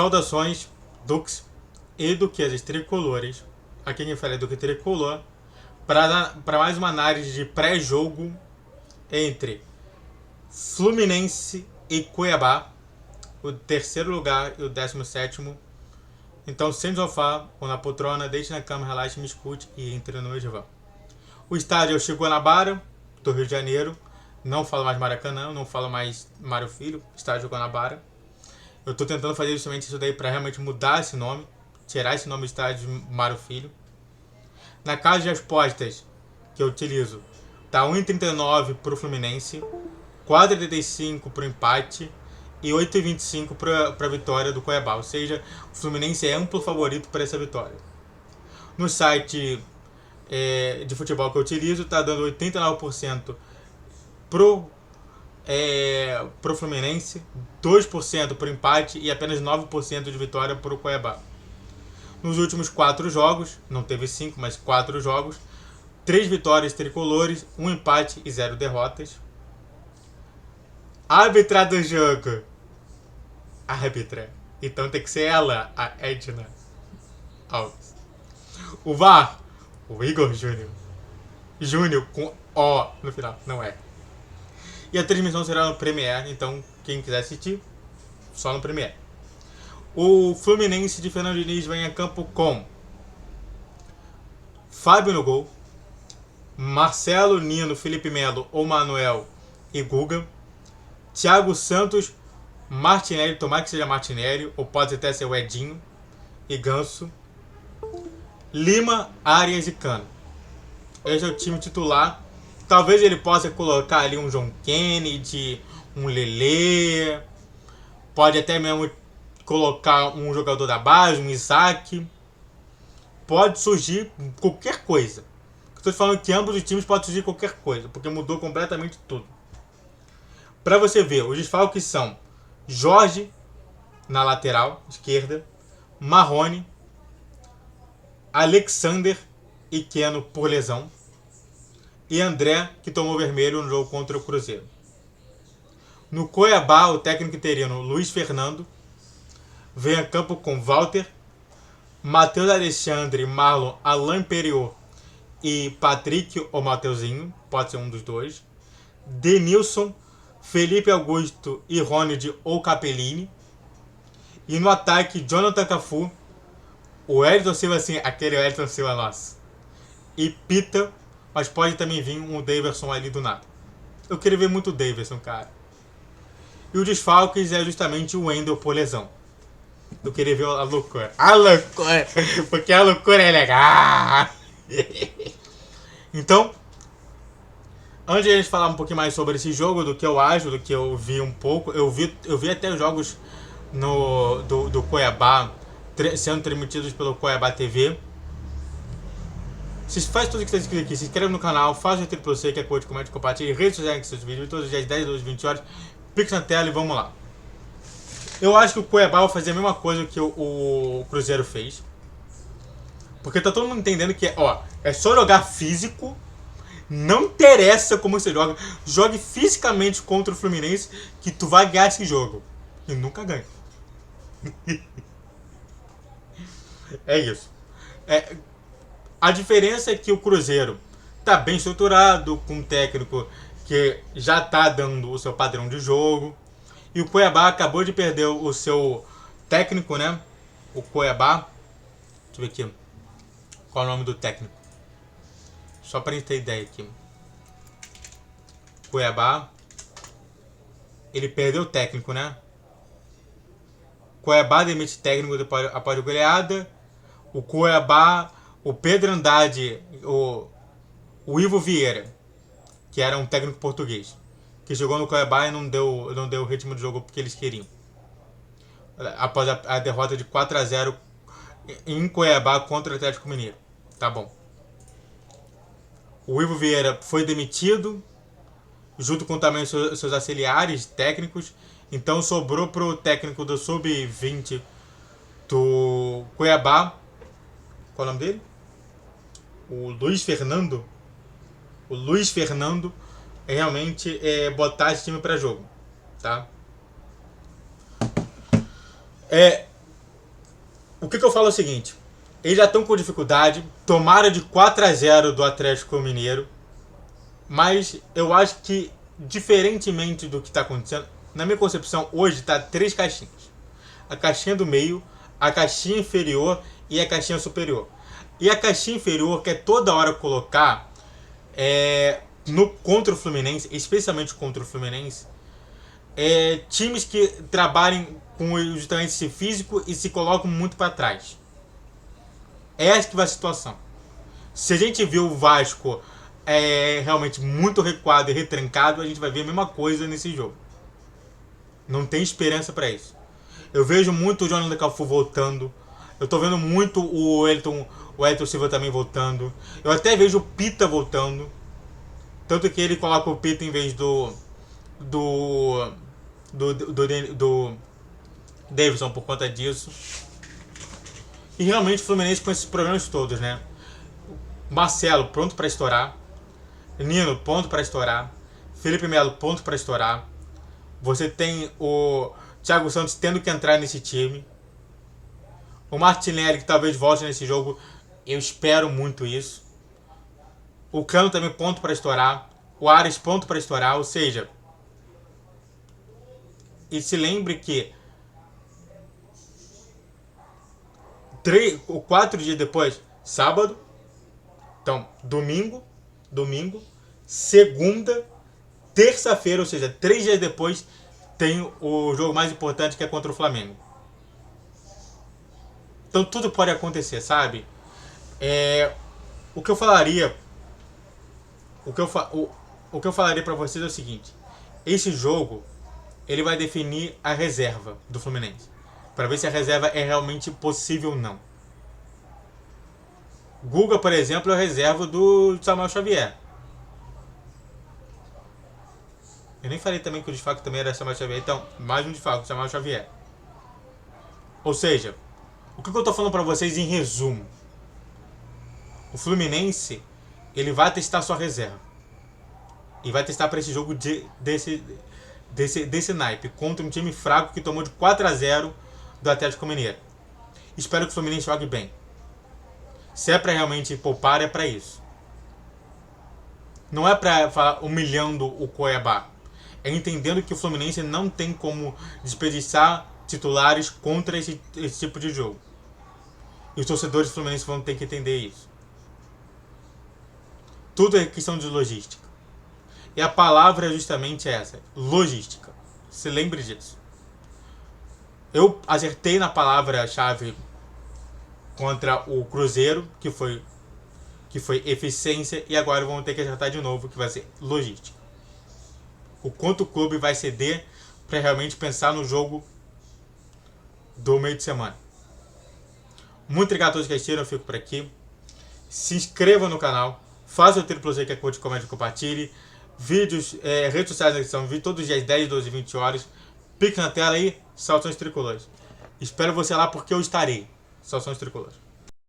Saudações, Dux e duquesas tricolores. Aqui quem fala é Duque Tricolor. Para mais uma análise de pré-jogo entre Fluminense e Cuiabá. O terceiro lugar e o 17º. Então, sem sofá ou na poltrona, deite na cama, relaxe, me escute e entre no meu divã. O estádio é o Chico Guanabara, do Rio de Janeiro. Não falo mais Maracanã, não falo mais Mário Filho, estádio Guanabara. Eu estou tentando fazer justamente isso daí para realmente mudar esse nome, tirar esse nome do estádio Mário Filho. Na casa de apostas que eu utilizo, tá 1,39 para o Fluminense, 4,85 para o empate e 8,25 para a vitória do Cuiabá. Ou seja, o Fluminense é amplo favorito para essa vitória. No site de futebol que eu utilizo, está dando 89% pro Fluminense, 2% pro empate e apenas 9% de vitória pro Cuiabá. Nos últimos 4 jogos, não teve 5, mas 4 jogos, 3 vitórias tricolores, 1 empate e 0 derrotas. Árbitra do jogo. Árbitra. Então tem que ser ela, a Edna Alves. O VAR, o Igor Júnior. Júnior com O no final, não é. E a transmissão será no Premiere, então quem quiser assistir, só no Premiere. O Fluminense de Fernando Diniz vem a campo com Fábio no gol, Marcelo, Nino, Felipe Melo ou Manuel e Guga, Thiago Santos, Martinelli, tomara que seja Martinelli, ou pode até ser o Edinho, e Ganso, Lima, Arias e Cano. Esse é o time titular. Talvez ele possa colocar ali um John Kennedy, um Lelê, pode até mesmo colocar um jogador da base, um Isaac. Pode surgir qualquer coisa. Estou falando que ambos os times podem surgir qualquer coisa, porque mudou completamente tudo. Para você ver, os desfalques são Jorge na lateral esquerda, Marrone, Alexander e Keno por lesão, e André, que tomou vermelho no jogo contra o Cruzeiro. No Cuiabá, o técnico interino Luiz Fernando vem a campo com Walter, Matheus Alexandre, Marlon, Alain Periot e Patrick ou Mateuzinho, pode ser um dos dois, Denilson, Felipe Augusto e Ronald ou Capellini. E no ataque, Jonathan Cafu, o Elton Silva, assim, aquele Elton Silva nosso, e Pita, mas pode também vir um Daverson ali do nada. Eu queria ver muito o Daverson, cara. E o desfalques é justamente o Wendel por lesão. Eu queria ver a loucura. A loucura! Porque a loucura é legal! Então, antes de a gente falar um pouquinho mais sobre esse jogo, do que eu acho, do que eu vi um pouco, eu vi até os jogos do Cuiabá sendo transmitidos pelo Cuiabá TV. Faz tudo o que você inscreve aqui, se inscreve no canal, faz o retiro pra você, que é curte, comente, compartilhe, redes sociais com seus vídeos, todos os dias 10, 12, 20 horas, clique na tela e vamos lá. Eu acho que o Cuiabá vai fazer a mesma coisa que o Cruzeiro fez. Porque tá todo mundo entendendo que é só jogar físico, não interessa como você joga, jogue fisicamente contra o Fluminense que tu vai ganhar esse jogo. E nunca ganha. É isso. A diferença é que o Cruzeiro tá bem estruturado, com um técnico que já tá dando o seu padrão de jogo. E o Cuiabá acabou de perder o seu técnico, né? O Cuiabá. Deixa eu ver aqui. Qual é o nome do técnico? Só pra gente ter ideia aqui. Cuiabá. Ele perdeu o técnico, né? Cuiabá demite técnico após a goleada. O Cuiabá, o Pedro Andrade, o Ivo Vieira, que era um técnico português, que jogou no Cuiabá e não deu o ritmo de jogo que eles queriam. Após a derrota de 4-0 em Cuiabá contra o Atlético Mineiro. Tá bom. O Ivo Vieira foi demitido, junto com também seus auxiliares técnicos. Então sobrou pro técnico do Sub-20 do Cuiabá. Qual é o nome dele? O Luiz Fernando. O Luiz Fernando realmente botar esse time para jogo, tá? O que eu falo é o seguinte: eles já estão com dificuldade, tomaram de 4-0 do Atlético Mineiro, mas eu acho que, diferentemente do que está acontecendo, na minha concepção, hoje está 3 caixinhas: a caixinha do meio, a caixinha inferior e a caixinha superior. E a caixinha inferior quer toda hora colocar contra o Fluminense, especialmente contra o Fluminense, times que trabalhem com justamente esse físico e se colocam muito para trás. Essa que vai a situação. Se a gente viu o Vasco realmente muito recuado e retrancado, a gente vai ver a mesma coisa nesse jogo. Não tem esperança para isso. Eu vejo muito o Jonathan Cafu voltando. Eu tô vendo muito o Elton Silva também voltando. Eu até vejo o Pita voltando. Tanto que ele coloca o Pita em vez do Davidson por conta disso. E realmente o Fluminense com esses problemas todos, né? Marcelo pronto para estourar. Nino pronto para estourar. Felipe Melo pronto para estourar. Você tem o Thiago Santos tendo que entrar nesse time. O Martinelli que talvez volte nesse jogo. Eu espero muito isso. O Cano também pronto para estourar. O Ares pronto para estourar. Ou seja, e se lembre que 4 dias depois, sábado, então domingo, segunda, terça-feira, ou seja, 3 dias depois, tem o jogo mais importante, que é contra o Flamengo. Então tudo pode acontecer, sabe? O que eu falaria para vocês é o seguinte: esse jogo ele vai definir a reserva do Fluminense, para ver se a reserva é realmente possível ou não. Guga, por exemplo, é a reserva do Samuel Xavier. Eu nem falei também que o desfalque também era Samuel Xavier. Então, mais um desfalque, Samuel Xavier. Ou seja, o que eu tô falando para vocês em resumo: o Fluminense ele vai testar sua reserva. E vai testar para esse jogo desse naipe, contra um time fraco que tomou de 4-0 do Atlético Mineiro. Espero que o Fluminense jogue bem. Se é para realmente poupar, é para isso. Não é para falar humilhando o Cuiabá. É entendendo que o Fluminense não tem como desperdiçar titulares contra esse tipo de jogo. E os torcedores do Fluminense vão ter que entender isso. Tudo é questão de logística. E a palavra é justamente essa: logística. Se lembre disso. Eu acertei na palavra-chave contra o Cruzeiro, que foi eficiência, e agora vamos ter que acertar de novo, que vai ser logística. O quanto o clube vai ceder para realmente pensar no jogo do meio de semana. Muito obrigado a todos que assistiram, eu fico por aqui. Se inscreva no canal, faça o triplo Z, que é curte, comente e compartilhe. Vídeos, redes sociais na descrição, vídeo todos os dias 10, 12 e 20 horas. Pique na tela aí, Saudações Tricolores. Espero você lá porque eu estarei. Saudações Tricolores.